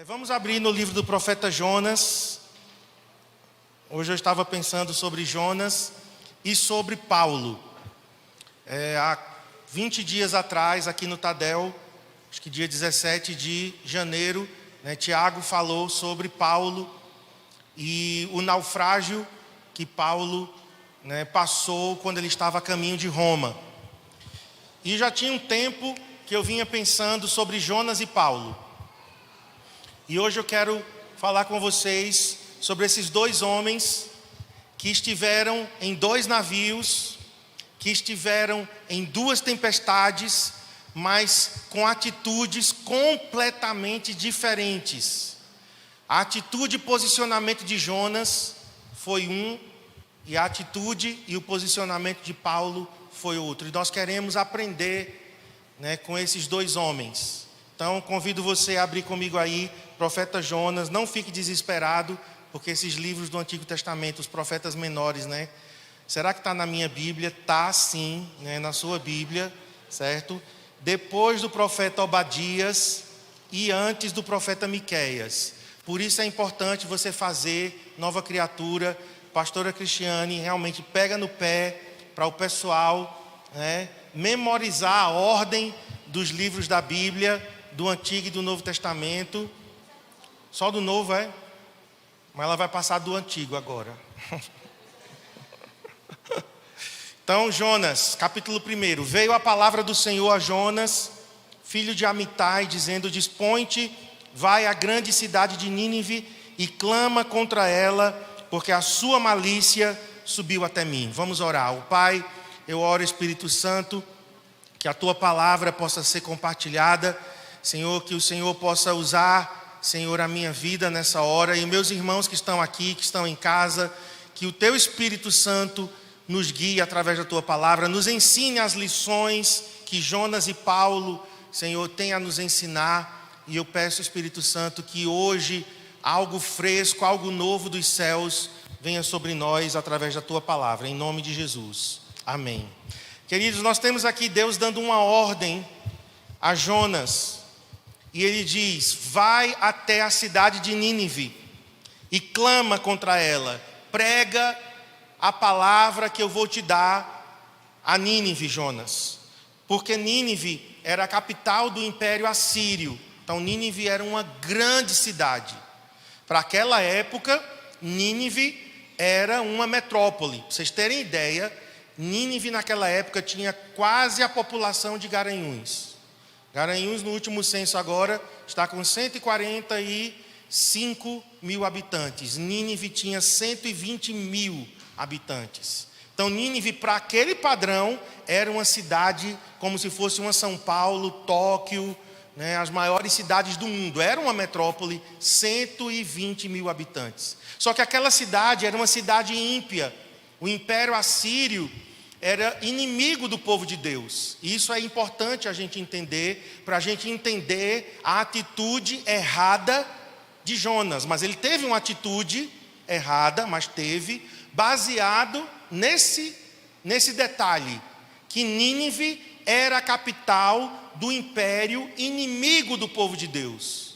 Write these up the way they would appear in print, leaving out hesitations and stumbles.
Vamos abrir no livro do profeta Jonas. Hoje eu estava pensando sobre Jonas e sobre Paulo. Há 20 dias atrás, aqui no Tadel, acho que dia 17 de janeiro, Tiago falou sobre Paulo e o naufrágio que Paulo passou quando ele estava a caminho de Roma. E já tinha um tempo que eu vinha pensando sobre Jonas e Paulo. E hoje eu quero falar com vocês sobre esses dois homens que estiveram em dois navios, que estiveram em duas tempestades, mas com atitudes completamente diferentes. A atitude e posicionamento de Jonas foi um, e a atitude e o posicionamento de Paulo foi outro. E nós queremos aprender com esses dois homens. Então, convido você a abrir comigo aí, profeta Jonas. Não fique desesperado, porque esses livros do Antigo Testamento, os profetas menores, será que está na minha Bíblia? Está sim, na sua Bíblia, certo? Depois do profeta Obadias e antes do profeta Miqueias. Por isso é importante você fazer Nova Criatura. Pastora Cristiane realmente pega no pé para o pessoal memorizar a ordem dos livros da Bíblia, do Antigo e do Novo Testamento. Só do Novo, mas ela vai passar do Antigo agora. Então, Jonas, capítulo 1. Veio a palavra do Senhor a Jonas, filho de Amitai, dizendo: Dispõe-te, vai à grande cidade de Nínive e clama contra ela, porque a sua malícia subiu até mim. Vamos orar. Pai, eu oro, Espírito Santo, que a tua palavra possa ser compartilhada. Senhor, que o Senhor possa usar, Senhor, a minha vida nessa hora, e meus irmãos que estão aqui, que estão em casa, que o teu Espírito Santo nos guie através da tua palavra, nos ensine as lições que Jonas e Paulo, Senhor, têm a nos ensinar. E eu peço, Espírito Santo, que hoje algo fresco, algo novo dos céus venha sobre nós através da tua palavra, em nome de Jesus. Amém. Queridos, nós temos aqui Deus dando uma ordem a Jonas. E ele diz: vai até a cidade de Nínive e clama contra ela. Prega a palavra que eu vou te dar a Nínive, Jonas. Porque Nínive era a capital do Império Assírio. Então Nínive era uma grande cidade. Para aquela época, Nínive era uma metrópole. Para vocês terem ideia, Nínive naquela época tinha quase a população de Garanhuns. Garanhuns, no último censo agora, está com 145 mil habitantes. Nínive tinha 120 mil habitantes. Então, Nínive, para aquele padrão, era uma cidade como se fosse uma São Paulo, Tóquio, as maiores cidades do mundo. Era uma metrópole, 120 mil habitantes. Só que aquela cidade era uma cidade ímpia. O Império Assírio era inimigo do povo de Deus. E isso é importante a gente entender, para a gente entender a atitude errada de Jonas. Mas ele teve uma atitude errada, mas teve, baseado nesse detalhe, que Nínive era a capital do império inimigo do povo de Deus.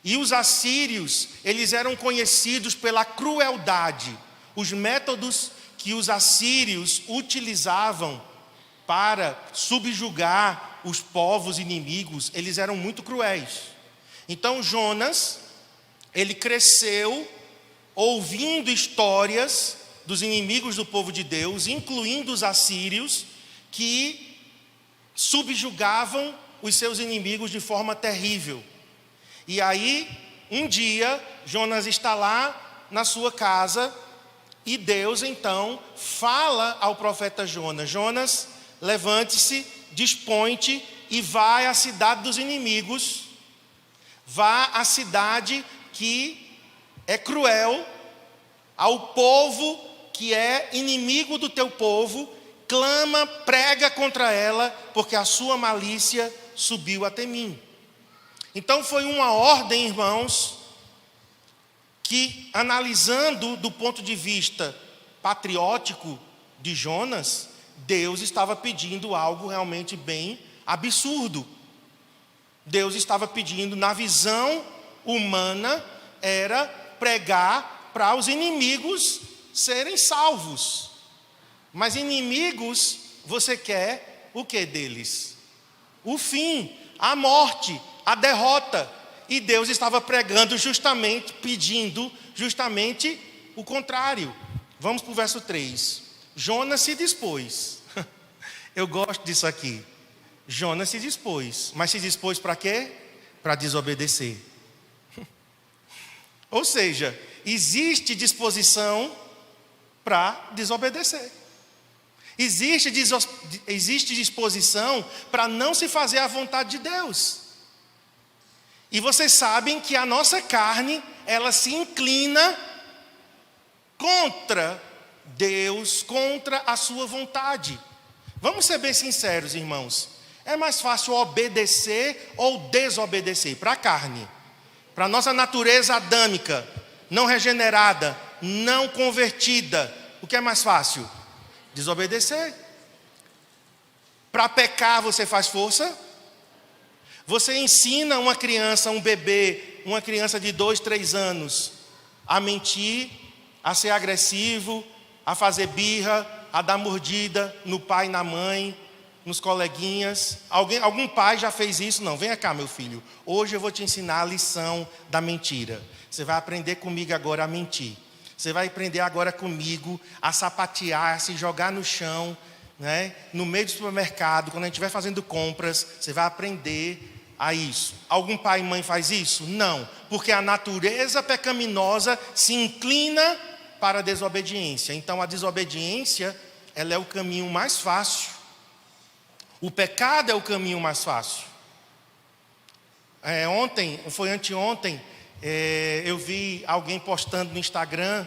E os assírios, eles eram conhecidos pela crueldade. Os métodos que os assírios utilizavam para subjugar os povos inimigos, eles eram muito cruéis. Então Jonas, ele cresceu ouvindo histórias dos inimigos do povo de Deus, incluindo os assírios, que subjugavam os seus inimigos de forma terrível. E aí, um dia, Jonas está lá na sua casa, e Deus então fala ao profeta Jonas: Jonas, levante-se, dispõe-te e vai à cidade dos inimigos. Vá à cidade que é cruel, ao povo que é inimigo do teu povo. Clama, prega contra ela, porque a sua malícia subiu até mim. Então foi uma ordem, irmãos, que, analisando do ponto de vista patriótico de Jonas, Deus estava pedindo algo realmente bem absurdo. Deus estava pedindo, na visão humana era pregar para os inimigos serem salvos. Mas inimigos, você quer o que deles? O fim, a morte, a derrota. E Deus estava pregando justamente, pedindo justamente o contrário. Vamos para o verso 3. Jonas se dispôs. Eu gosto disso aqui. Jonas se dispôs. Mas se dispôs para quê? Para desobedecer. Ou seja, existe disposição para desobedecer. Existe disposição para não se fazer a vontade de Deus. E vocês sabem que a nossa carne, ela se inclina contra Deus, contra a sua vontade. Vamos ser bem sinceros, irmãos. É mais fácil obedecer ou desobedecer para a carne, para a nossa natureza adâmica, não regenerada, não convertida. O que é mais fácil? Desobedecer. Para pecar você faz força? Você ensina uma criança, um bebê, uma criança de 2, 3 anos a mentir, a ser agressivo, a fazer birra, a dar mordida no pai e na mãe, nos coleguinhas. Algum pai já fez isso? Não, venha cá, meu filho. Hoje eu vou te ensinar a lição da mentira. Você vai aprender comigo agora a mentir. Você vai aprender agora comigo a sapatear, a se jogar no chão, né? No meio do supermercado, quando a gente estiver fazendo compras, você vai aprender a isso. Algum pai e mãe faz isso? Não, porque a natureza pecaminosa se inclina para a desobediência. Então a desobediência, ela é o caminho mais fácil. O pecado é o caminho mais fácil. Anteontem, eu vi alguém postando no Instagram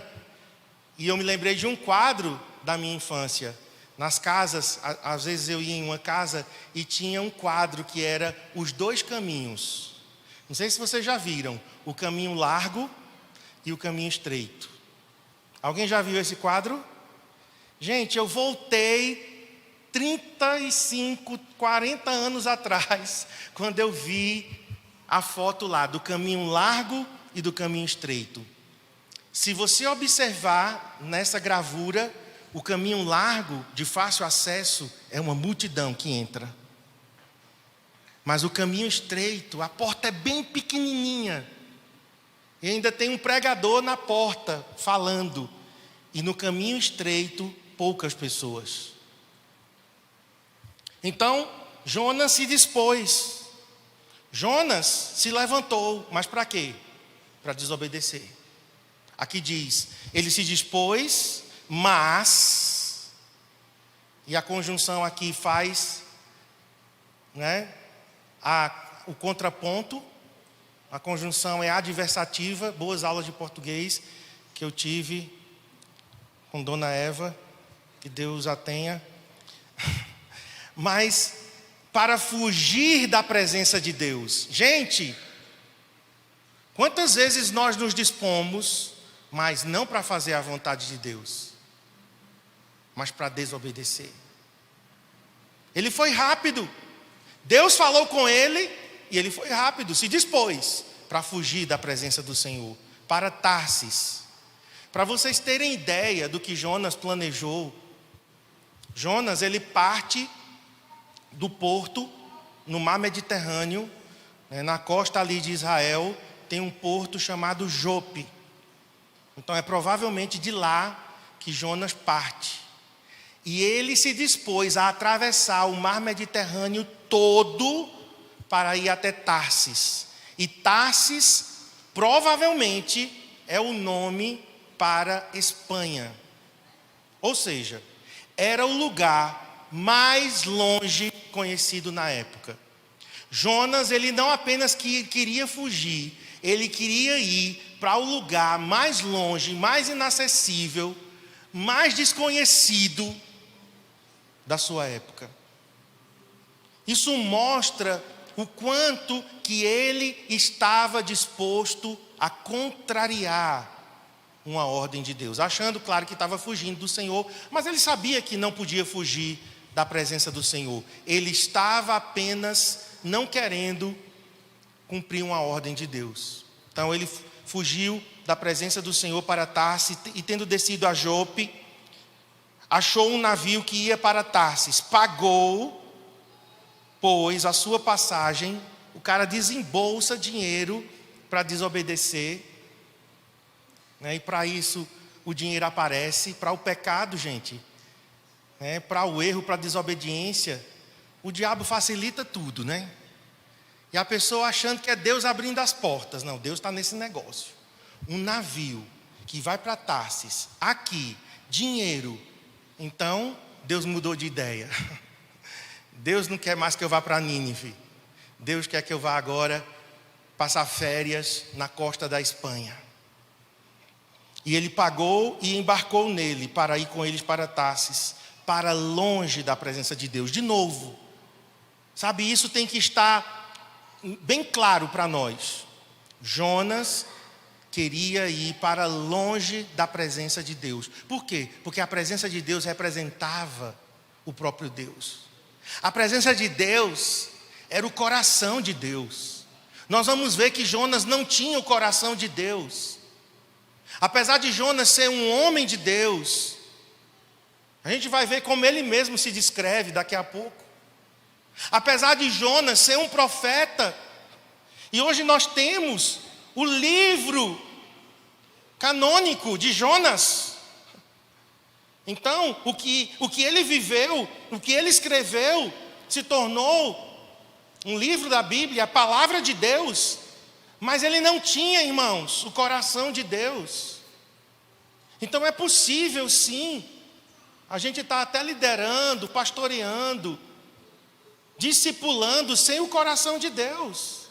e eu me lembrei de um quadro da minha infância. Nas casas, às vezes eu ia em uma casa e tinha um quadro que era os 2 caminhos. Não sei se vocês já viram, o caminho largo e o caminho estreito. Alguém já viu esse quadro? Gente, eu voltei 35, 40 anos atrás, quando eu vi a foto lá do caminho largo e do caminho estreito. Se você observar nessa gravura, o caminho largo, de fácil acesso, é uma multidão que entra. Mas o caminho estreito, a porta é bem pequenininha. E ainda tem um pregador na porta, falando. E no caminho estreito, poucas pessoas. Então, Jonas se dispôs. Jonas se levantou, mas para quê? Para desobedecer. Aqui diz, ele se dispôs, mas, e a conjunção aqui faz, né, o contraponto, a conjunção é adversativa, boas aulas de português que eu tive com Dona Eva, que Deus a tenha. Mas para fugir da presença de Deus. Gente, quantas vezes nós nos dispomos, mas não para fazer a vontade de Deus, mas para desobedecer. Ele foi rápido. Deus falou com ele e ele foi rápido, se dispôs para fugir da presença do Senhor, para Tarsis. Para vocês terem ideia do que Jonas planejou, Jonas, ele parte do porto, no mar Mediterrâneo, na costa ali de Israel, tem um porto chamado Jope. Então é provavelmente de lá que Jonas parte. E ele se dispôs a atravessar o mar Mediterrâneo todo para ir até Tarsis. E Tarsis provavelmente é o nome para Espanha. Ou seja, era o lugar mais longe conhecido na época. Jonas, ele não apenas queria fugir, ele queria ir para o lugar mais longe, mais inacessível, mais desconhecido da sua época. Isso mostra o quanto que ele estava disposto a contrariar uma ordem de Deus, achando, claro, que estava fugindo do Senhor, mas ele sabia que não podia fugir da presença do Senhor. Ele estava apenas não querendo cumprir uma ordem de Deus. Então ele fugiu da presença do Senhor para Tarsis e tendo descido a Jope, achou um navio que ia para Tarsis, pagou, pois, a sua passagem. O cara desembolsa dinheiro para desobedecer, né? E para isso o dinheiro aparece. Para o pecado, gente, né? Para o erro, para a desobediência, o diabo facilita tudo, né? E a pessoa achando que é Deus abrindo as portas. Não, Deus está nesse negócio. Um navio que vai para Tarsis, aqui, dinheiro. Então, Deus mudou de ideia. Deus não quer mais que eu vá para Nínive. Deus quer que eu vá agora passar férias na costa da Espanha. E ele pagou e embarcou nele para ir com eles para Tarsis, para longe da presença de Deus. De novo, sabe, isso tem que estar bem claro para nós. Jonas queria ir para longe da presença de Deus. Por quê? Porque a presença de Deus representava o próprio Deus. A presença de Deus era o coração de Deus. Nós vamos ver que Jonas não tinha o coração de Deus. Apesar de Jonas ser um homem de Deus, a gente vai ver como ele mesmo se descreve daqui a pouco. Apesar de Jonas ser um profeta, e hoje nós temos o livro canônico de Jonas. Então, o que ele viveu, o que ele escreveu, se tornou um livro da Bíblia, a palavra de Deus. Mas ele não tinha, irmãos, o coração de Deus. Então é possível sim, a gente está até liderando, pastoreando, discipulando sem o coração de Deus.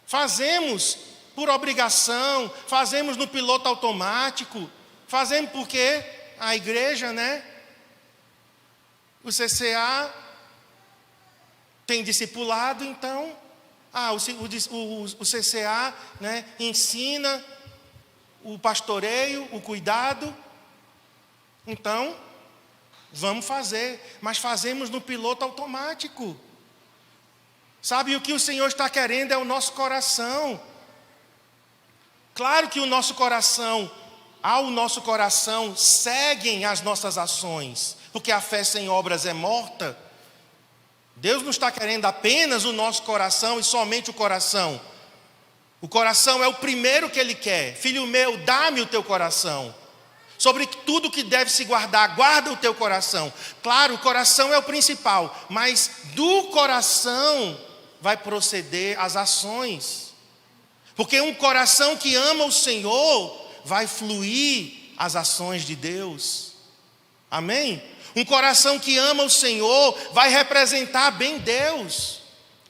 Fazemos por obrigação, fazemos no piloto automático, fazemos porque a igreja, né? O CCA tem discipulado, então, o CCA, né, ensina o pastoreio, o cuidado. Então, vamos fazer, mas fazemos no piloto automático. Sabe, o que o Senhor está querendo é o nosso coração. Claro que o nosso coração, ao nosso coração, seguem as nossas ações, porque a fé sem obras é morta. Deus não está querendo apenas o nosso coração e somente o coração. O coração é o primeiro que Ele quer. Filho meu, dá-me o teu coração. Sobre tudo que deve se guardar, guarda o teu coração. Claro, o coração é o principal, mas do coração vai proceder as ações. Porque um coração que ama o Senhor vai fluir as ações de Deus. Amém? Um coração que ama o Senhor vai representar bem Deus.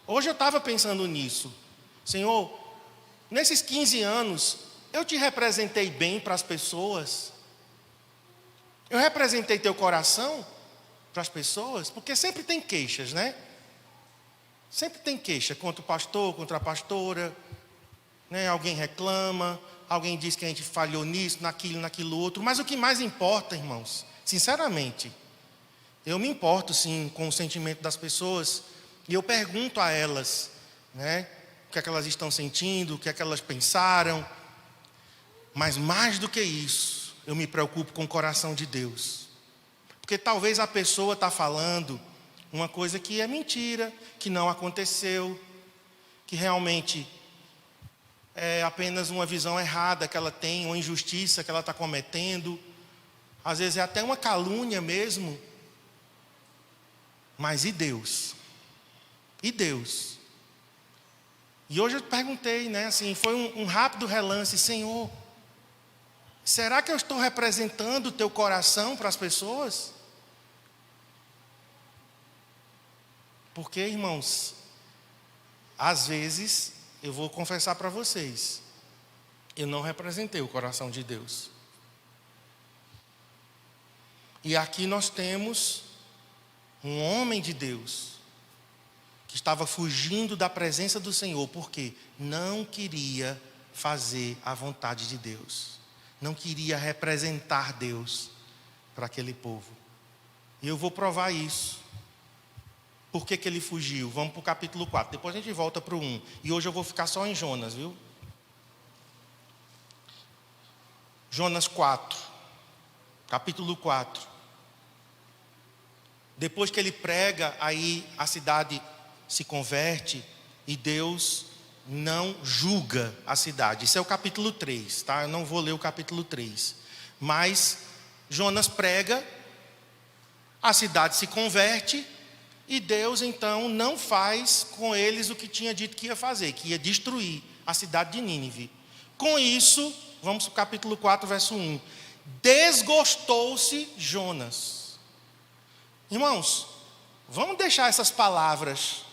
Hoje eu estava pensando nisso. Senhor, nesses 15 anos, eu te representei bem para as pessoas? Eu representei teu coração para as pessoas? Porque sempre tem queixas, né? Sempre tem queixa contra o pastor, contra a pastora, né? Alguém reclama, alguém diz que a gente falhou nisso, naquilo outro. Mas o que mais importa, irmãos, sinceramente, eu me importo sim com o sentimento das pessoas e eu pergunto a elas, né, o que é que elas estão sentindo, o que é que elas pensaram. Mas mais do que isso, eu me preocupo com o coração de Deus. Porque talvez a pessoa está falando uma coisa que é mentira, que não aconteceu, que realmente é apenas uma visão errada que ela tem, uma injustiça que ela está cometendo. Às vezes é até uma calúnia mesmo. Mas e Deus? E Deus? E hoje eu perguntei, né, assim, foi um rápido relance. Senhor, será que eu estou representando o teu coração para as pessoas? Porque, irmãos, às vezes, eu vou confessar para vocês, eu não representei o coração de Deus. E aqui nós temos um homem de Deus que estava fugindo da presença do Senhor, porque não queria fazer a vontade de Deus, não queria representar Deus para aquele povo. E eu vou provar isso. Por que ele fugiu? Vamos para o capítulo 4, depois a gente volta para o 1. E hoje eu vou ficar só em Jonas, viu? Jonas 4, capítulo 4. Depois que ele prega, aí a cidade se converte e Deus não julga a cidade. Isso é o capítulo 3, tá? Eu não vou ler o capítulo 3. Mas Jonas prega, a cidade se converte e Deus então não faz com eles o que tinha dito que ia fazer, que ia destruir a cidade de Nínive. Com isso, vamos para o capítulo 4, verso 1. Desgostou-se Jonas. Irmãos, vamos deixar essas palavras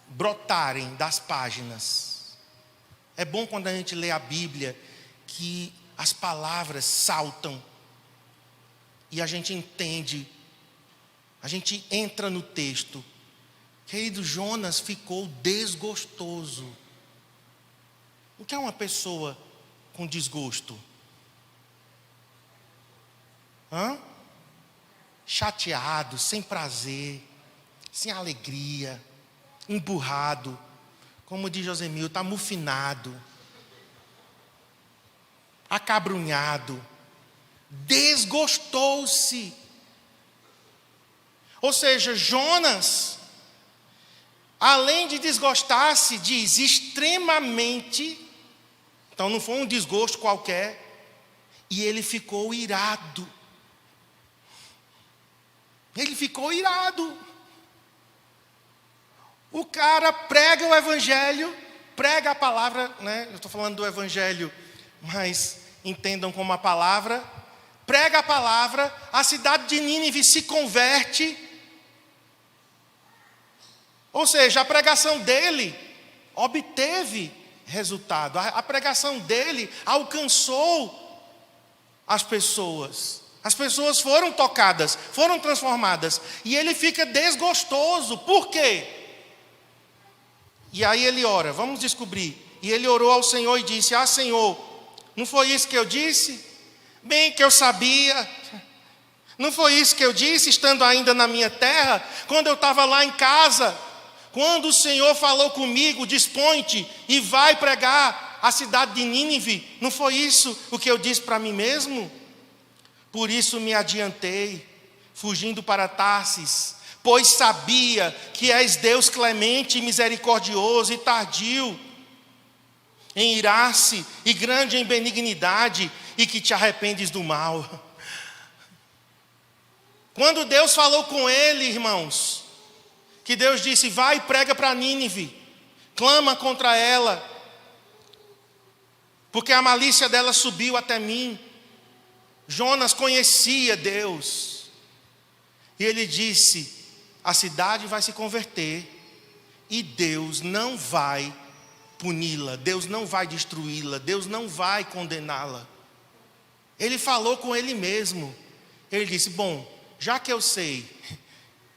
brotarem das páginas. É bom quando a gente lê a Bíblia que as palavras saltam e a gente entende, a gente entra no texto. Querido, Jonas ficou desgostoso. O que é uma pessoa com desgosto? Chateado, sem prazer, sem alegria, emburrado, como diz Josemil, está mufinado, acabrunhado, desgostou-se. Ou seja, Jonas, além de desgostar-se, diz extremamente, então não foi um desgosto qualquer, e ele ficou irado. Ele ficou irado. O cara prega o evangelho, prega a palavra, né? Eu estou falando do evangelho, mas entendam como a palavra. Prega a palavra, a cidade de Nínive se converte. Ou seja, a pregação dele obteve resultado. A pregação dele alcançou as pessoas. As pessoas foram tocadas, foram transformadas. E ele fica desgostoso. Por quê? E aí ele ora, vamos descobrir. E ele orou ao Senhor e disse: Ah, Senhor, não foi isso que eu disse? Bem que eu sabia. Não foi isso que eu disse, estando ainda na minha terra, quando eu estava lá em casa, quando o Senhor falou comigo: dispõe-te e vai pregar a cidade de Nínive. Não foi isso o que eu disse para mim mesmo? Por isso me adiantei, fugindo para Tarsis, pois sabia que és Deus clemente e misericordioso e tardio em irar-se e grande em benignidade, e que te arrependes do mal. Quando Deus falou com ele, irmãos, que Deus disse: vai e prega para Nínive, clama contra ela, porque a malícia dela subiu até mim. Jonas conhecia Deus, e ele disse: a cidade vai se converter, e Deus não vai puni-la, Deus não vai destruí-la, Deus não vai condená-la. Ele falou com ele mesmo. Ele disse: bom, já que eu sei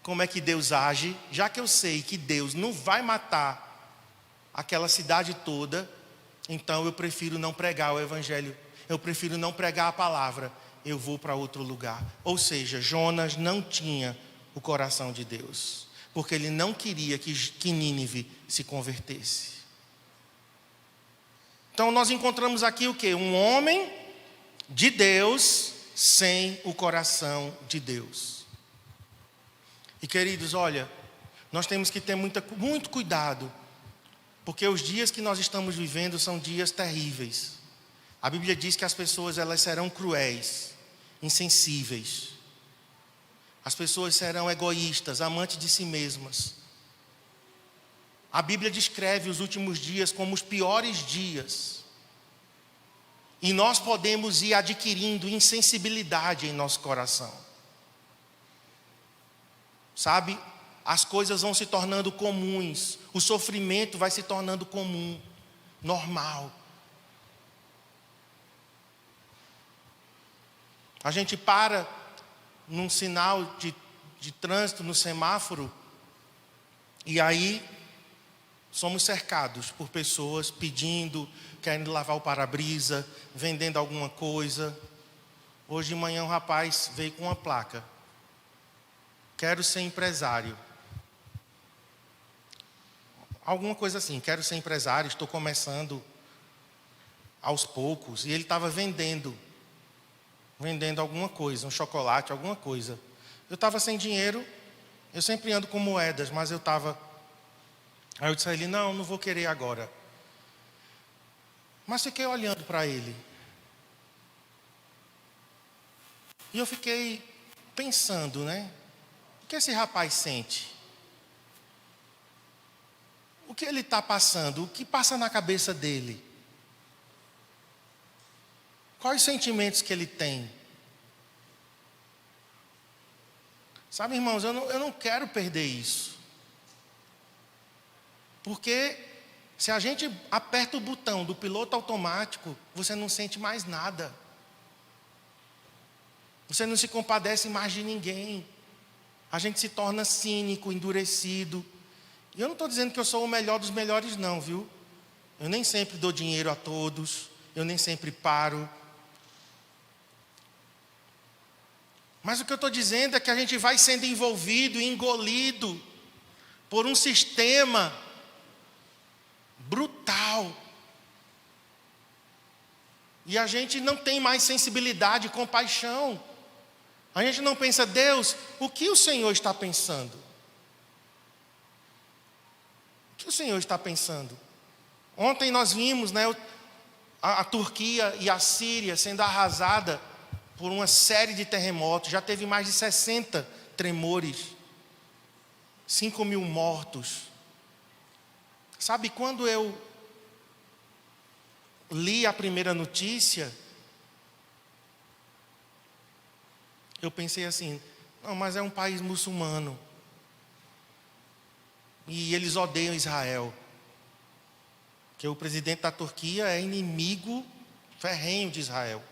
como é que Deus age, já que eu sei que Deus não vai matar aquela cidade toda, então eu prefiro não pregar o evangelho, eu prefiro não pregar a palavra, eu vou para outro lugar. Ou seja, Jonas não tinha o coração de Deus, porque ele não queria que Nínive se convertesse. Então nós encontramos aqui o quê? Um homem de Deus sem o coração de Deus. E queridos, olha, nós temos que ter muito cuidado, porque os dias que nós estamos vivendo são dias terríveis. A Bíblia diz que as pessoas elas serão cruéis, insensíveis. As pessoas serão egoístas, amantes de si mesmas. A Bíblia descreve os últimos dias como os piores dias. E nós podemos ir adquirindo insensibilidade em nosso coração. Sabe, as coisas vão se tornando comuns, o sofrimento vai se tornando comum, normal. A gente para num sinal de trânsito, no semáforo, e aí somos cercados por pessoas pedindo, querendo lavar o para-brisa, vendendo alguma coisa. Hoje de manhã um rapaz veio com uma placa: quero ser empresário. Alguma coisa assim, quero ser empresário, estou começando aos poucos, e ele estava vendendo alguma coisa, um chocolate, alguma coisa. Eu estava sem dinheiro, eu sempre ando com moedas, mas eu estava... Aí eu disse a ele, não vou querer agora. Mas fiquei olhando para ele. E eu fiquei pensando, né? O que esse rapaz sente? O que ele está passando? O que passa na cabeça dele? Quais os sentimentos que ele tem? Sabe, irmãos, eu não quero perder isso. Porque se a gente aperta o botão do piloto automático, você não sente mais nada. Você não se compadece mais de ninguém. A gente se torna cínico, endurecido. E eu não estou dizendo que eu sou o melhor dos melhores não, viu? Eu nem sempre dou dinheiro a todos. Eu nem sempre paro. Mas o que eu estou dizendo é que a gente vai sendo envolvido, engolido por um sistema brutal. E a gente não tem mais sensibilidade e compaixão. A gente não pensa, Deus, o que o Senhor está pensando? O que o Senhor está pensando? Ontem nós vimos, né, a Turquia e a Síria sendo arrasada por uma série de terremotos. Já teve mais de 60 tremores. 5.000 mortos. Sabe, quando eu li a primeira notícia, eu pensei assim, não, mas é um país muçulmano. E eles odeiam Israel. Porque o presidente da Turquia é inimigo ferrenho de Israel.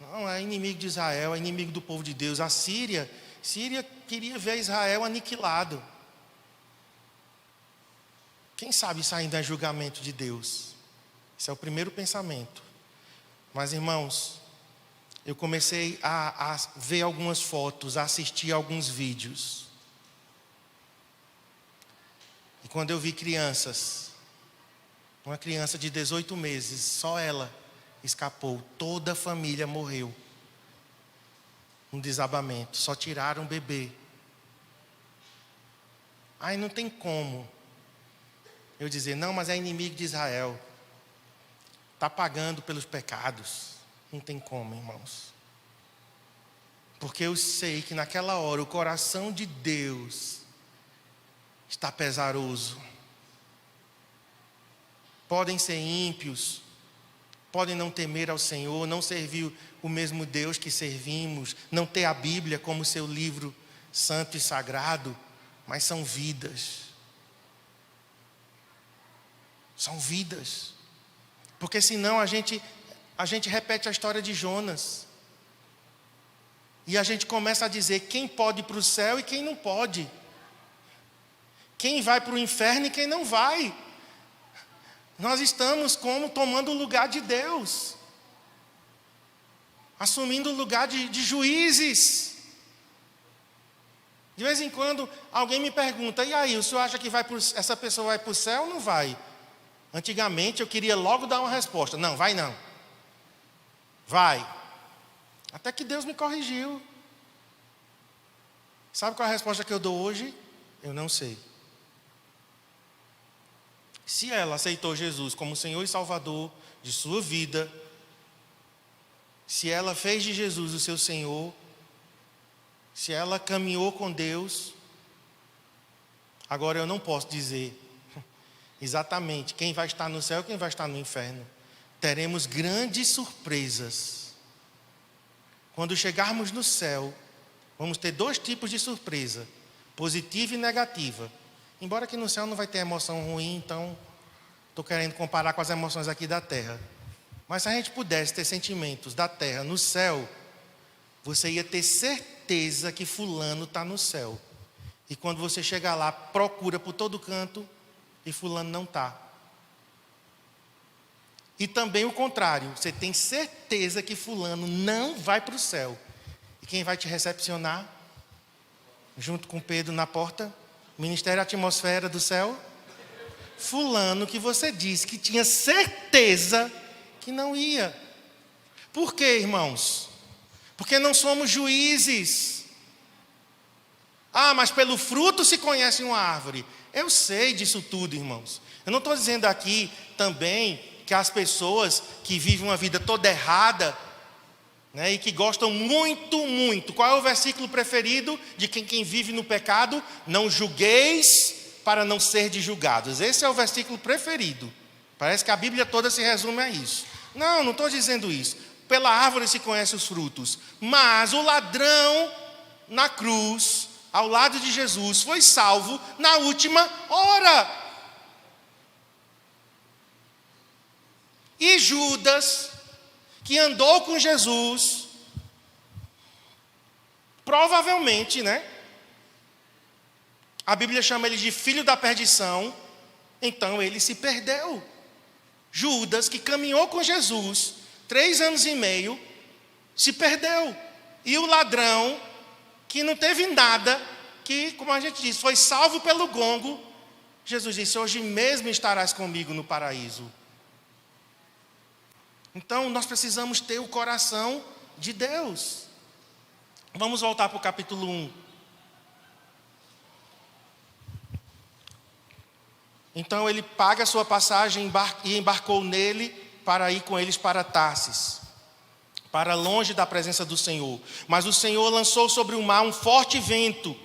Não, é inimigo de Israel, é inimigo do povo de Deus. A Síria queria ver Israel aniquilado. Quem sabe isso ainda é julgamento de Deus? Esse é o primeiro pensamento. Mas, irmãos, eu comecei a ver algumas fotos, a assistir alguns vídeos. E quando eu vi crianças, uma criança de 18 meses, só ela escapou, toda a família morreu. Um desabamento, só tiraram o bebê. Aí não tem como eu dizer, não, mas é inimigo de Israel. Está pagando pelos pecados. Não tem como, irmãos. Porque eu sei que naquela hora o coração de Deus está pesaroso. Podem ser ímpios, podem não temer ao Senhor, não servir o mesmo Deus que servimos, não ter a Bíblia como seu livro santo e sagrado, mas são vidas. São vidas. Porque senão a gente repete a história de Jonas. E a gente começa a dizer quem pode ir para o céu e quem não pode. Quem vai para o inferno e quem não vai. Nós estamos como tomando o lugar de Deus. Assumindo o lugar de juízes. De vez em quando alguém me pergunta, e aí, o senhor acha que essa pessoa vai para o céu ou não vai? Antigamente eu queria logo dar uma resposta. Não, vai não. Vai. Até que Deus me corrigiu. Sabe qual é a resposta que eu dou hoje? Eu não sei. Se ela aceitou Jesus como Senhor e Salvador de sua vida, se ela fez de Jesus o seu Senhor, se ela caminhou com Deus, agora eu não posso dizer exatamente quem vai estar no céu e quem vai estar no inferno. Teremos grandes surpresas. Quando chegarmos no céu, vamos ter 2 tipos de surpresa, positiva e negativa. Embora que no céu não vai ter emoção ruim, então estou querendo comparar com as emoções aqui da terra. Mas se a gente pudesse ter sentimentos da terra no céu, você ia ter certeza que fulano está no céu. E quando você chegar lá, procura por todo canto e fulano não está. E também o contrário, você tem certeza que fulano não vai para o céu. E quem vai te recepcionar? Junto com Pedro na porta? Ministério Atmosfera do céu? fulano que você disse que tinha certeza que não ia. Por quê, irmãos? Porque não somos juízes. Ah, mas pelo fruto se conhece uma árvore. Eu sei disso tudo, irmãos. Eu não estou dizendo aqui também que as pessoas que vivem uma vida toda errada, né, e que gostam muito, muito. Qual é o versículo preferido de quem vive no pecado? Não julgueis para não ser julgados. Esse é o versículo preferido. Parece que a Bíblia toda se resume a isso. Não estou dizendo isso. Pela árvore se conhecem os frutos. Mas o ladrão na cruz, ao lado de Jesus, foi salvo na última hora. E Judas, que andou com Jesus, provavelmente, né? A Bíblia chama ele de filho da perdição, então ele se perdeu. Judas, que caminhou com Jesus 3 anos e meio, se perdeu. E o ladrão, que não teve nada, que, como a gente disse, foi salvo pelo gongo, Jesus disse: hoje mesmo estarás comigo no paraíso. Então, nós precisamos ter o coração de Deus. Vamos voltar para o capítulo 1. Então, ele paga a sua passagem e embarcou nele para ir com eles para Tarsis, para longe da presença do Senhor. Mas o Senhor lançou sobre o mar um forte vento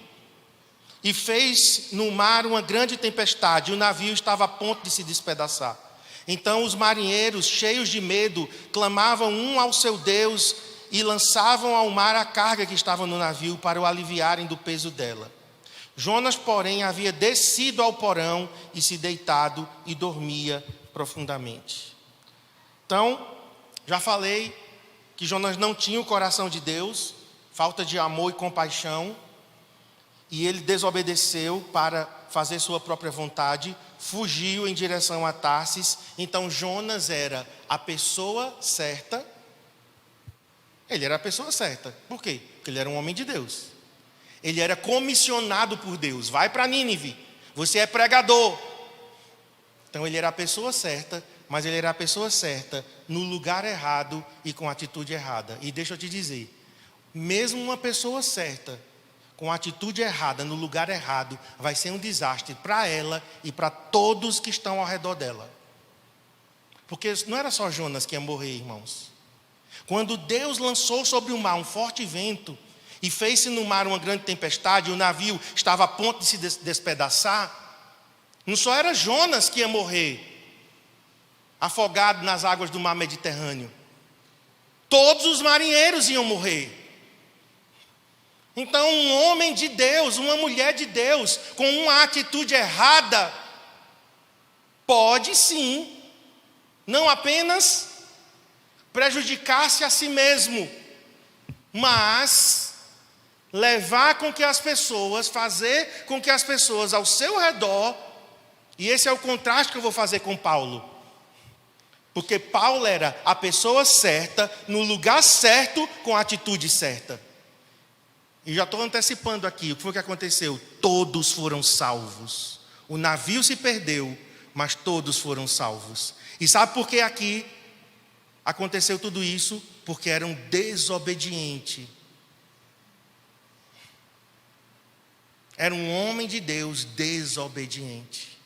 e fez no mar uma grande tempestade. E o navio estava a ponto de se despedaçar. Então os marinheiros, cheios de medo, clamavam um ao seu Deus e lançavam ao mar a carga que estava no navio para o aliviarem do peso dela. Jonas, porém, havia descido ao porão e se deitado e dormia profundamente. Então, já falei que Jonas não tinha o coração de Deus, falta de amor e compaixão, e ele desobedeceu para fazer sua própria vontade, fugiu em direção a Tarsis. Então Jonas era a pessoa certa. Ele era a pessoa certa. Por quê? Porque ele era um homem de Deus. Ele era comissionado por Deus. Vai para Nínive, você é pregador. Então ele era a pessoa certa, mas ele era a pessoa certa no lugar errado e com a atitude errada. E deixa eu te dizer, mesmo uma pessoa certa com a atitude errada, no lugar errado, vai ser um desastre para ela e para todos que estão ao redor dela. Porque não era só Jonas que ia morrer, irmãos. Quando Deus lançou sobre o mar um forte vento e fez-se no mar uma grande tempestade, e o navio estava a ponto de se despedaçar, não só era Jonas que ia morrer, afogado nas águas do mar Mediterrâneo. Todos os marinheiros iam morrer. Então, um homem de Deus, uma mulher de Deus, com uma atitude errada, pode sim, não apenas prejudicar-se a si mesmo, mas levar com que as pessoas, fazer com que as pessoas ao seu redor, e esse é o contraste que eu vou fazer com Paulo, porque Paulo era a pessoa certa, no lugar certo, com a atitude certa. E já estou antecipando aqui, o que foi que aconteceu? Todos foram salvos. O navio se perdeu, mas todos foram salvos. E sabe por que aqui aconteceu tudo isso? Porque eram desobedientes. Era um homem de Deus desobediente.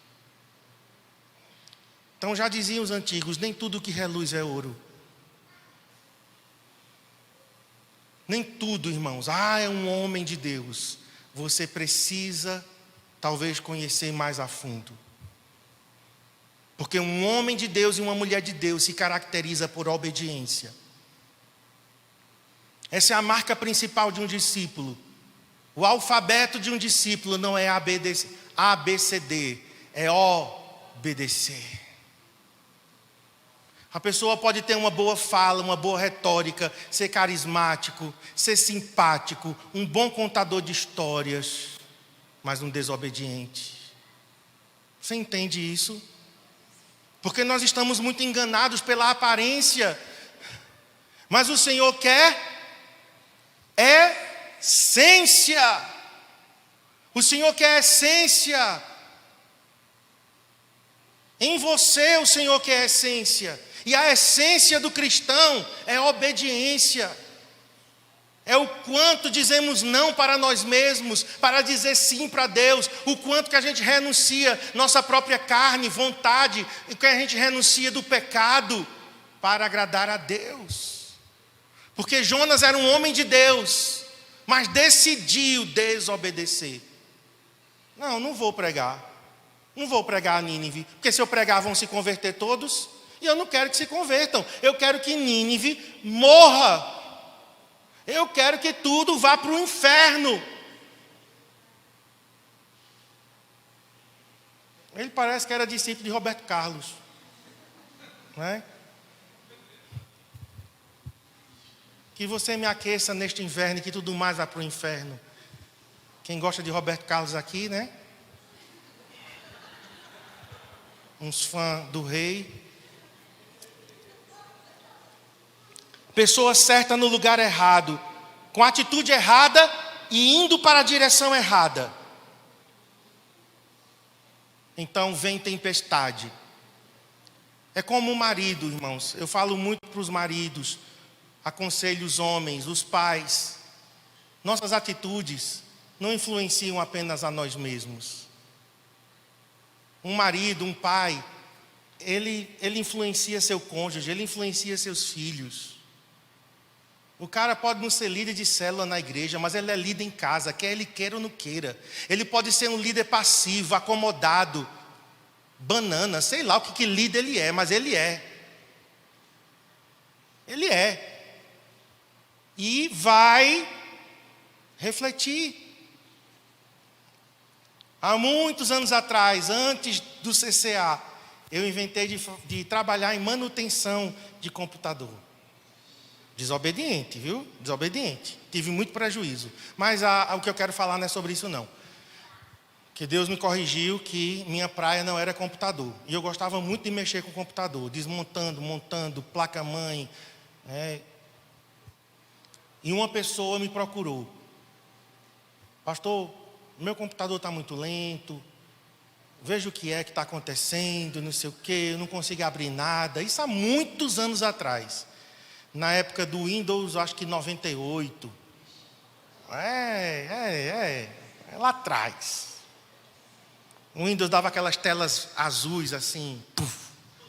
Então já diziam os antigos, nem tudo que reluz é ouro. Nem tudo, irmãos. É um homem de Deus. Você precisa, talvez, conhecer mais a fundo. Porque um homem de Deus e uma mulher de Deus se caracteriza por obediência. Essa é a marca principal de um discípulo. O alfabeto de um discípulo não é ABCD, é obedecer. A pessoa pode ter uma boa fala, uma boa retórica, ser carismático, ser simpático, um bom contador de histórias, mas um desobediente. Você entende isso? Porque nós estamos muito enganados pela aparência, mas o Senhor quer essência. O Senhor quer essência. Em você o Senhor quer a essência. E a essência do cristão é obediência. É o quanto dizemos não para nós mesmos, para dizer sim para Deus. O quanto que a gente renuncia nossa própria carne, vontade, o que a gente renuncia do pecado para agradar a Deus. Porque Jonas era um homem de Deus, mas decidiu desobedecer. Não vou pregar. Não vou pregar a Nínive, porque se eu pregar vão se converter todos. E eu não quero que se convertam. Eu quero que Nínive morra. Eu quero que tudo vá para o inferno. Ele parece que era discípulo de Roberto Carlos. Não é? Que você me aqueça neste inverno e que tudo mais vá para o inferno. Quem gosta de Roberto Carlos aqui, né? Uns fãs do rei. Pessoa certa no lugar errado, com atitude errada e indo para a direção errada. Então vem tempestade. É como o marido, irmãos. Eu falo muito para os maridos, aconselho os homens, os pais. Nossas atitudes não influenciam apenas a nós mesmos. Um marido, um pai, ele influencia seu cônjuge, ele influencia seus filhos. O cara pode não ser líder de célula na igreja, mas ele é líder em casa, quer ele queira ou não queira. Ele pode ser um líder passivo, acomodado, banana, sei lá o que líder ele é, mas ele é. Ele é. E vai refletir. Há muitos anos atrás, antes do CCA, eu inventei de trabalhar em manutenção de computador. Desobediente, viu? Desobediente. Tive muito prejuízo. Mas o que eu quero falar não é sobre isso, não. Que Deus me corrigiu que minha praia não era computador. E eu gostava muito de mexer com computador. Desmontando, montando, placa-mãe. E uma pessoa me procurou. Pastor, meu computador está muito lento. Veja o que é que está acontecendo, não sei o quê. Eu não consigo abrir nada. Isso há muitos anos atrás. Na época do Windows, acho que 98. Lá atrás. O Windows dava aquelas telas azuis assim,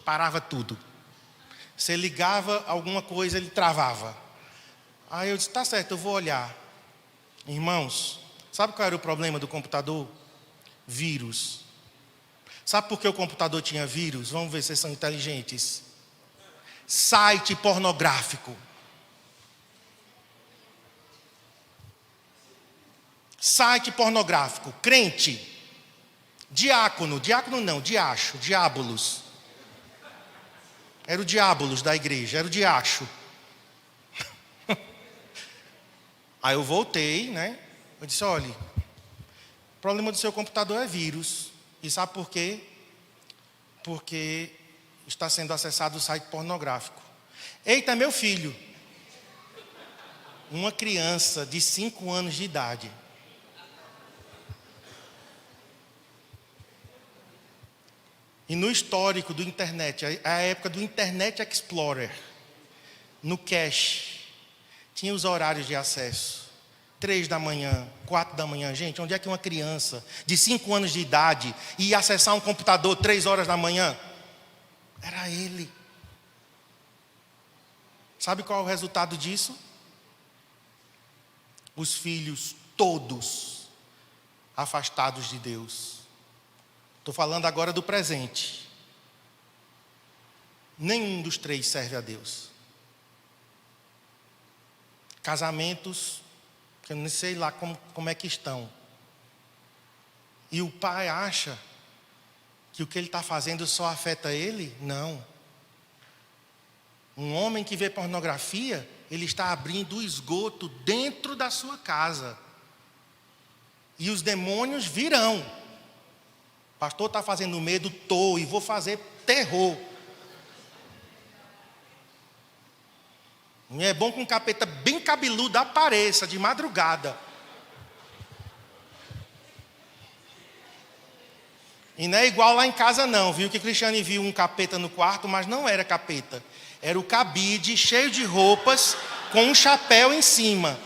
parava tudo. Você ligava alguma coisa, ele travava. Aí eu disse, tá certo, eu vou olhar. Irmãos, sabe qual era o problema do computador? Vírus. Sabe por que o computador tinha vírus? Vamos ver se vocês são inteligentes. Site pornográfico. Site pornográfico. Crente. Diácono não, diábolos. Era o diábolos da igreja, era o diacho. Aí eu voltei, né? Eu disse, olha, o problema do seu computador é vírus. E sabe por quê? Porque está sendo acessado o site pornográfico. Eita, meu filho. Uma criança de 5 anos de idade. E no histórico do internet, a época do Internet Explorer, no cache, tinha os horários de acesso. 3 da manhã, 4 da manhã. Gente, onde é que uma criança de 5 anos de idade ia acessar um computador 3 horas da manhã? Era ele. Sabe qual é o resultado disso? Os filhos todos afastados de Deus. Estou falando agora do presente. Nenhum dos 3 serve a Deus. Casamentos, que eu não sei lá como é que estão. E o pai acha que o que ele está fazendo só afeta ele? Não. Um homem que vê pornografia, ele está abrindo o esgoto dentro da sua casa. E os demônios virão. Pastor, está fazendo medo, e vou fazer terror. E é bom que um capeta bem cabeludo apareça de madrugada. E não é igual lá em casa não, viu? Que Cristiane viu um capeta no quarto, mas não era capeta. Era o cabide cheio de roupas, com um chapéu em cima.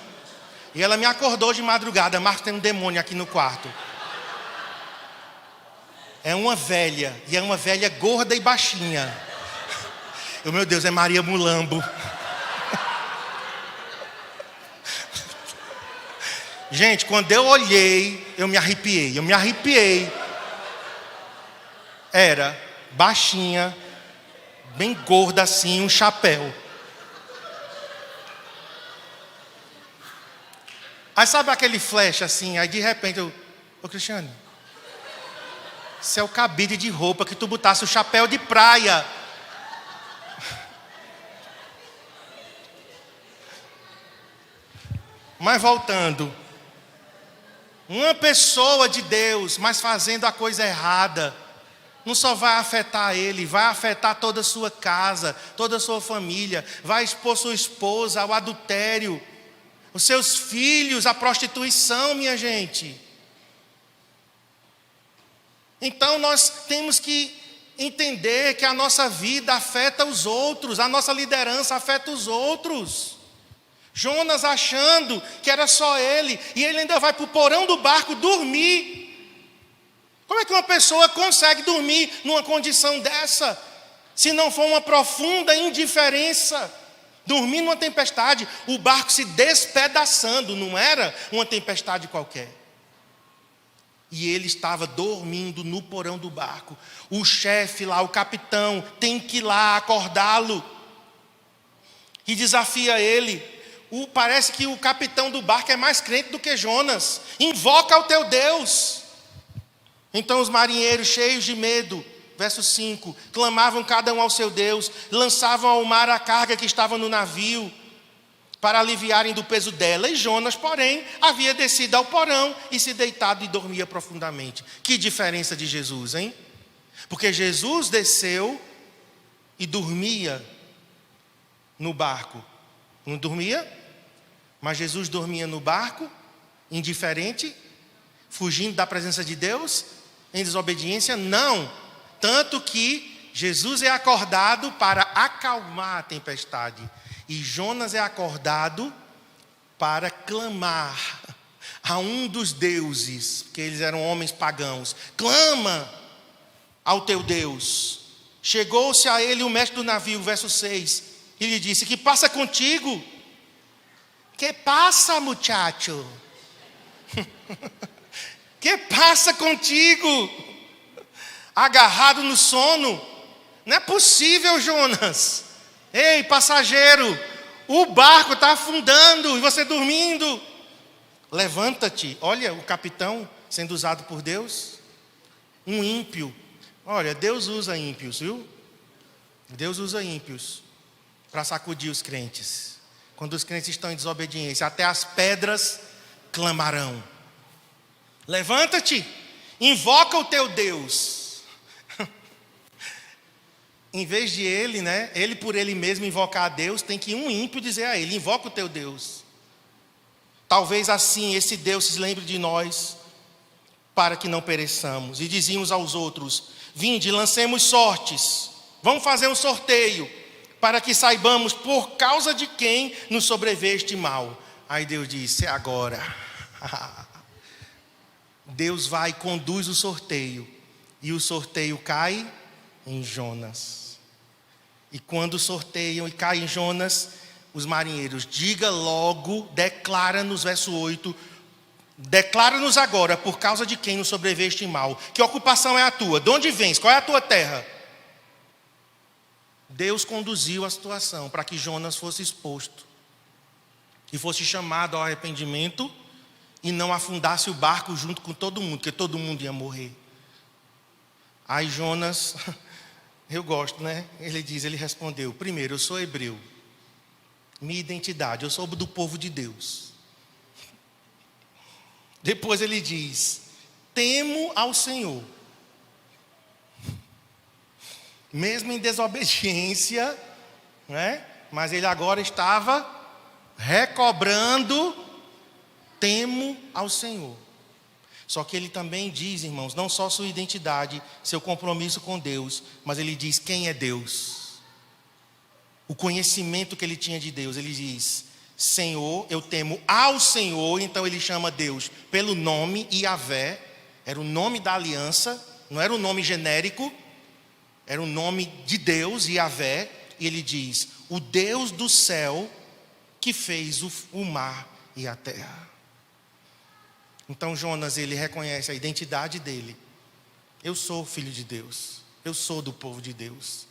E ela me acordou de madrugada: Marcos, tem um demônio aqui no quarto. É uma velha, e é uma velha gorda e baixinha. Meu Deus, é Maria Mulambo. Gente, quando eu olhei, eu me arrepiei. Era baixinha, bem gorda assim, um chapéu. Aí sabe aquele flash assim, aí de repente ô Cristiane, isso é o cabide de roupa que tu botasse o chapéu de praia. Mas voltando, uma pessoa de Deus, mas fazendo a coisa errada, não só vai afetar ele, vai afetar toda a sua casa, toda a sua família, vai expor sua esposa ao adultério, os seus filhos à prostituição, minha gente. Então nós temos que entender que a nossa vida afeta os outros, a nossa liderança afeta os outros. Jonas achando que era só ele, e ele ainda vai para o porão do barco dormir. Como é que uma pessoa consegue dormir numa condição dessa, se não for uma profunda indiferença? Dormir numa tempestade, o barco se despedaçando, não era uma tempestade qualquer. E ele estava dormindo no porão do barco. O chefe lá, o capitão, tem que ir lá acordá-lo. E desafia ele. Parece que o capitão do barco é mais crente do que Jonas. Invoca o teu Deus. Então os marinheiros, cheios de medo, verso 5, clamavam cada um ao seu Deus, lançavam ao mar a carga que estava no navio, para aliviarem do peso dela. E Jonas, porém, havia descido ao porão e se deitado e dormia profundamente. Que diferença de Jesus, hein? Porque Jesus desceu e dormia no barco. Não dormia? Mas Jesus dormia no barco, indiferente, fugindo da presença de Deus, em desobediência? Não. Tanto que Jesus é acordado para acalmar a tempestade. E Jonas é acordado para clamar a um dos deuses, porque eles eram homens pagãos. Clama ao teu Deus. Chegou-se a ele o mestre do navio, verso 6, e lhe disse: que passa contigo? Que passa, muchacho? Que passa contigo? Agarrado no sono? Não é possível, Jonas. Ei, passageiro, o barco está afundando e você dormindo. Levanta-te. Olha o capitão sendo usado por Deus. Um ímpio. Olha, Deus usa ímpios, viu? Deus usa ímpios para sacudir os crentes. Quando os crentes estão em desobediência, até as pedras clamarão. Levanta-te, invoca o teu Deus. Em vez de ele, ele por ele mesmo invocar a Deus, tem que um ímpio dizer a ele: invoca o teu Deus. Talvez assim esse Deus se lembre de nós, para que não pereçamos. E dizíamos aos outros: vinde, lancemos sortes, vamos fazer um sorteio, para que saibamos por causa de quem nos sobreveio este mal. Aí Deus disse: é agora. Deus vai e conduz o sorteio, e o sorteio cai em Jonas. E quando sorteiam e cai em Jonas, os marinheiros: diga logo, declara-nos, verso 8, declara-nos agora por causa de quem nos sobreveio este mal. Que ocupação é a tua? De onde vens? Qual é a tua terra? Deus conduziu a situação para que Jonas fosse exposto e fosse chamado ao arrependimento e não afundasse o barco junto com todo mundo, porque todo mundo ia morrer. Aí Jonas, eu gosto, ele respondeu: primeiro, eu sou hebreu, minha identidade, eu sou do povo de Deus. Depois ele diz: temo ao Senhor. Mesmo em desobediência, mas ele agora estava recobrando: temo ao Senhor. Só que ele também diz, irmãos, não só sua identidade, seu compromisso com Deus, mas ele diz quem é Deus. O conhecimento que ele tinha de Deus. Ele diz: Senhor, eu temo ao Senhor. Então ele chama Deus pelo nome, Yahvé. Era o nome da aliança, não era um nome genérico, era o nome de Deus, Yahvé. E ele diz: o Deus do céu que fez o mar e a terra. Então Jonas, ele reconhece a identidade dele. Eu sou filho de Deus, eu sou do povo de Deus.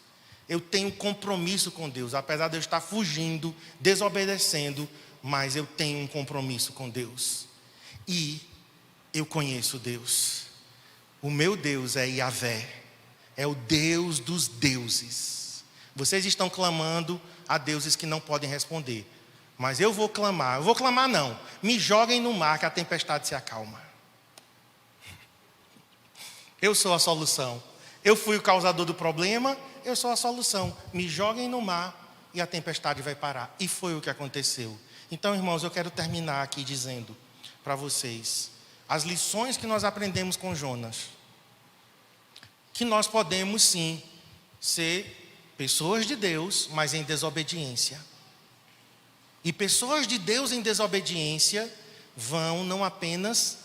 Eu tenho compromisso com Deus, apesar de eu estar fugindo, desobedecendo, mas eu tenho um compromisso com Deus. E eu conheço Deus. O meu Deus é Yahvé, é o Deus dos deuses. Vocês estão clamando a deuses que não podem responder. Mas eu vou clamar não. Me joguem no mar que a tempestade se acalma. Eu sou a solução. Eu fui o causador do problema, eu sou a solução. Me joguem no mar e a tempestade vai parar. E foi o que aconteceu. Então, irmãos, eu quero terminar aqui dizendo para vocês as lições que nós aprendemos com Jonas. Que nós podemos sim ser pessoas de Deus, mas em desobediência. E pessoas de Deus em desobediência vão não apenas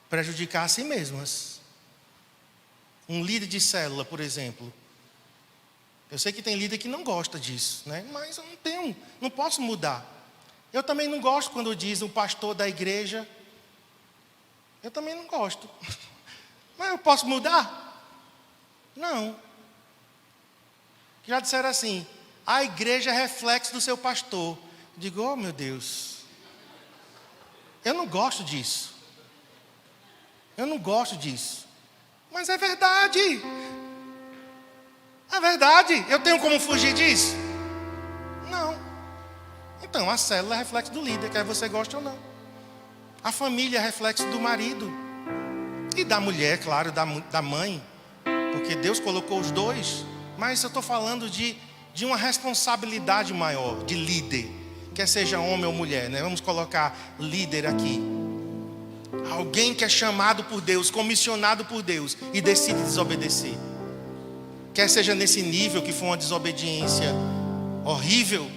prejudicar a si mesmas. Um líder de célula, por exemplo. Eu sei que tem líder que não gosta disso, né? Mas eu não posso mudar. Eu também não gosto quando diz o pastor da igreja. Eu também não gosto. Mas eu posso mudar? Não. Já disseram assim: a igreja é reflexo do seu pastor. Digo, oh meu Deus, eu não gosto disso. Eu não gosto disso. Mas é verdade. É verdade. Eu tenho como fugir disso? Não. Então a célula é reflexo do líder, quer você goste ou não. A família é reflexo do marido. E da mulher, claro, da mãe. Porque Deus colocou os dois. Mas eu estou falando de uma responsabilidade maior, de líder. Quer seja homem ou mulher, né? Vamos colocar líder aqui. Alguém que é chamado por Deus, comissionado por Deus e decide desobedecer. Quer seja nesse nível que foi uma desobediência horrível,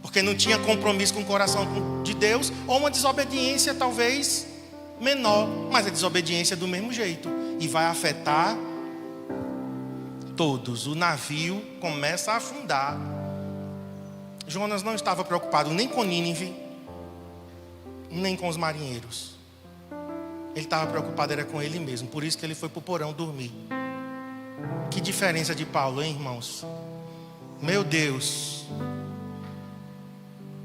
porque não tinha compromisso com o coração de Deus, ou uma desobediência talvez menor, mas a desobediência do mesmo jeito. E vai afetar todos. O navio começa a afundar. Jonas não estava preocupado nem com Nínive, nem com os marinheiros. Ele estava preocupado era com ele mesmo. Por isso que ele foi para o porão dormir. Que diferença de Paulo, hein, irmãos? Meu Deus.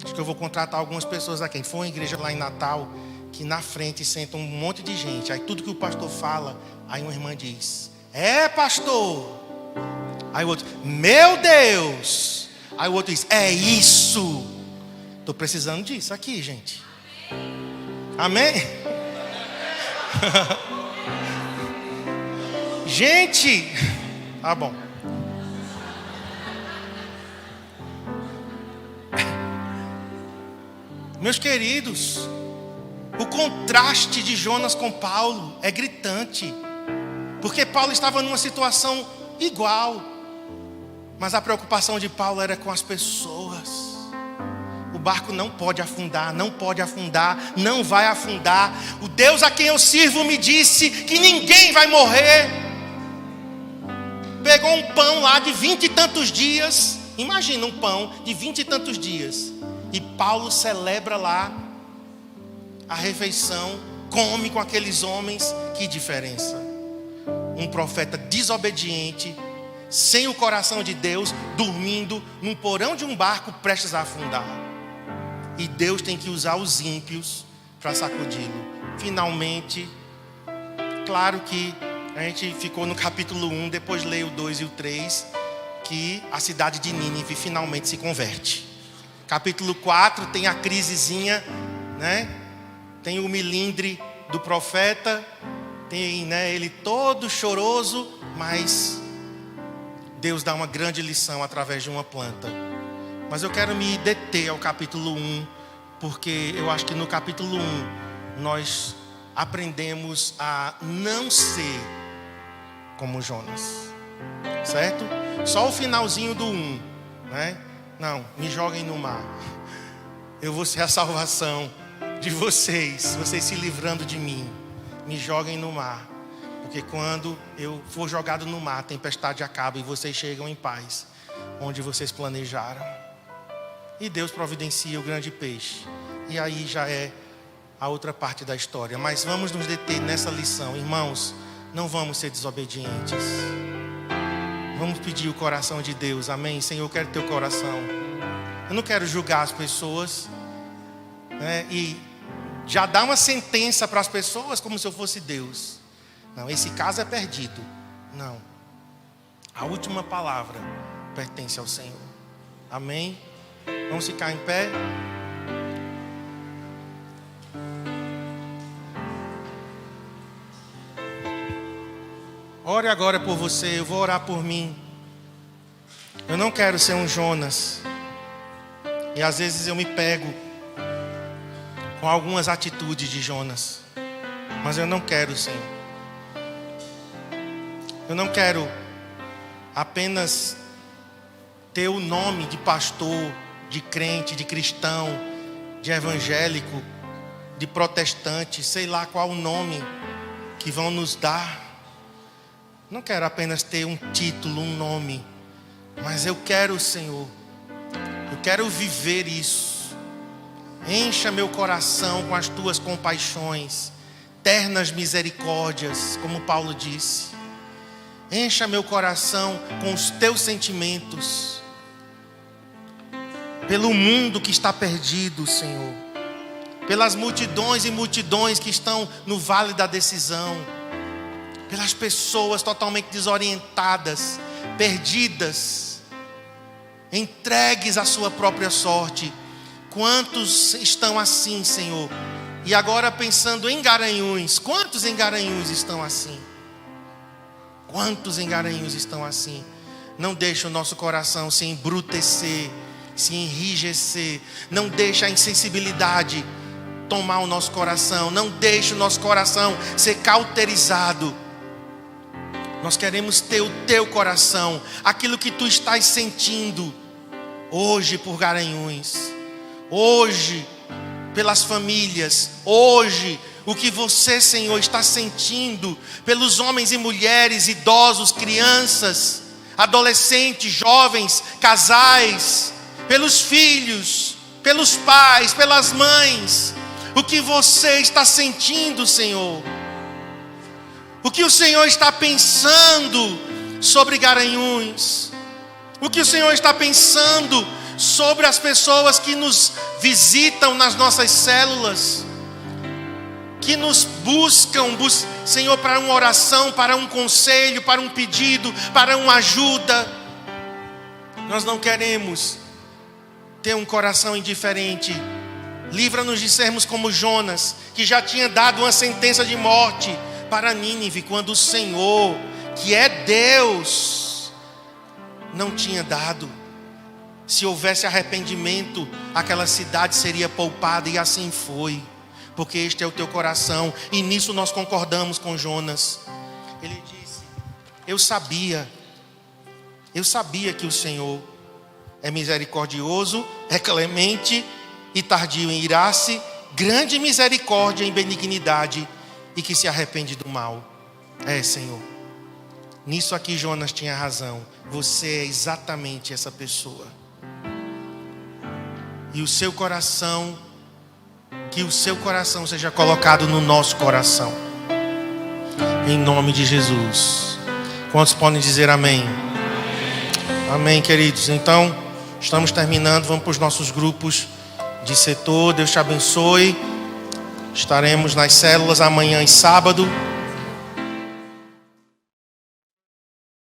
Acho que eu vou contratar algumas pessoas aqui. Foi uma igreja lá em Natal, que na frente senta um monte de gente. Aí tudo que o pastor fala, aí uma irmã diz: é, pastor. Aí o outro: meu Deus. Aí o outro diz: é isso. Estou precisando disso aqui, gente. Amém? Gente, tá bom. Meus queridos, o contraste de Jonas com Paulo é gritante. Porque Paulo estava numa situação igual. Mas a preocupação de Paulo era com as pessoas. O barco não pode afundar, não pode afundar, não vai afundar. O Deus a quem eu sirvo me disse que ninguém vai morrer. Pegou um pão lá de 20 e tantos dias. Imagina um pão de 20 e tantos dias. E Paulo celebra lá a refeição, come com aqueles homens. Que diferença. Um profeta desobediente, sem o coração de Deus, dormindo num porão de um barco prestes a afundar. E Deus tem que usar os ímpios para sacudi-lo. Finalmente, claro que a gente ficou no capítulo 1, depois leio o 2 e o 3, que a cidade de Nínive finalmente se converte. Capítulo 4 tem a crisezinha, né? Tem o milindre do profeta, tem, né, ele todo choroso, mas Deus dá uma grande lição através de uma planta. Mas eu quero me deter ao capítulo 1, porque eu acho que no capítulo 1 nós aprendemos a não ser como Jonas, certo? Só o finalzinho do 1, né? Não, me joguem no mar. Eu vou ser a salvação de vocês se livrando de mim. Me joguem no mar, porque quando eu for jogado no mar, a tempestade acaba e vocês chegam em paz, onde vocês planejaram. E Deus providencia o grande peixe. E aí já é a outra parte da história. Mas vamos nos deter nessa lição. Irmãos, não vamos ser desobedientes. Vamos pedir o coração de Deus. Amém? Senhor, eu quero teu coração. Eu não quero julgar as pessoas, né? E já dar uma sentença para as pessoas como se eu fosse Deus. Não, esse caso é perdido. Não. A última palavra pertence ao Senhor. Amém? Vamos ficar em pé. Ore agora por você, eu vou orar por mim. Eu não quero ser um Jonas. E às vezes eu me pego com algumas atitudes de Jonas. Mas eu não quero, Senhor. Eu não quero apenas ter o nome de pastor, de crente, de cristão, de evangélico, de protestante, sei lá qual o nome que vão nos dar. Não quero apenas ter um título, um nome, mas eu quero, Senhor, eu quero viver isso. Encha meu coração com as tuas compaixões, ternas misericórdias, como Paulo disse. Encha meu coração com os teus sentimentos, pelo mundo que está perdido, Senhor, pelas multidões e multidões que estão no vale da decisão, pelas pessoas totalmente desorientadas, perdidas, entregues à sua própria sorte. Quantos estão assim, Senhor? E agora pensando em Garanhuns, quantos em Garanhuns estão assim? Quantos em Garanhuns estão assim? Não deixe o nosso coração se embrutecer, se enrijecer. Não deixe a insensibilidade tomar o nosso coração. Não deixe o nosso coração ser cauterizado. Nós queremos ter o teu coração, aquilo que tu estás sentindo hoje por Garanhuns, hoje pelas famílias, hoje o que você, Senhor, está sentindo pelos homens e mulheres, idosos, crianças, adolescentes, jovens, casais, pelos filhos, pelos pais, pelas mães, o que você está sentindo, Senhor. O que o Senhor está pensando sobre Garanhuns? O que o Senhor está pensando sobre as pessoas que nos visitam nas nossas células? Que nos buscam, Senhor, para uma oração, para um conselho, para um pedido, para uma ajuda. Nós não queremos ter um coração indiferente. Livra-nos de sermos como Jonas, que já tinha dado uma sentença de morte para Nínive, quando o Senhor, que é Deus, não tinha dado. Se houvesse arrependimento, aquela cidade seria poupada, e assim foi, porque este é o teu coração. E nisso nós concordamos com Jonas. Ele disse: eu sabia que o Senhor é misericordioso, é clemente e tardio em irar-se, grande misericórdia em benignidade, e que se arrepende do mal. Senhor, nisso aqui Jonas tinha razão. Você é exatamente essa pessoa. E o seu coração, que o seu coração seja colocado no nosso coração, em nome de Jesus. Quantos podem dizer amém? Amém, queridos. Então, estamos terminando, vamos para os nossos grupos de setor. Deus te abençoe. Estaremos nas células amanhã e sábado.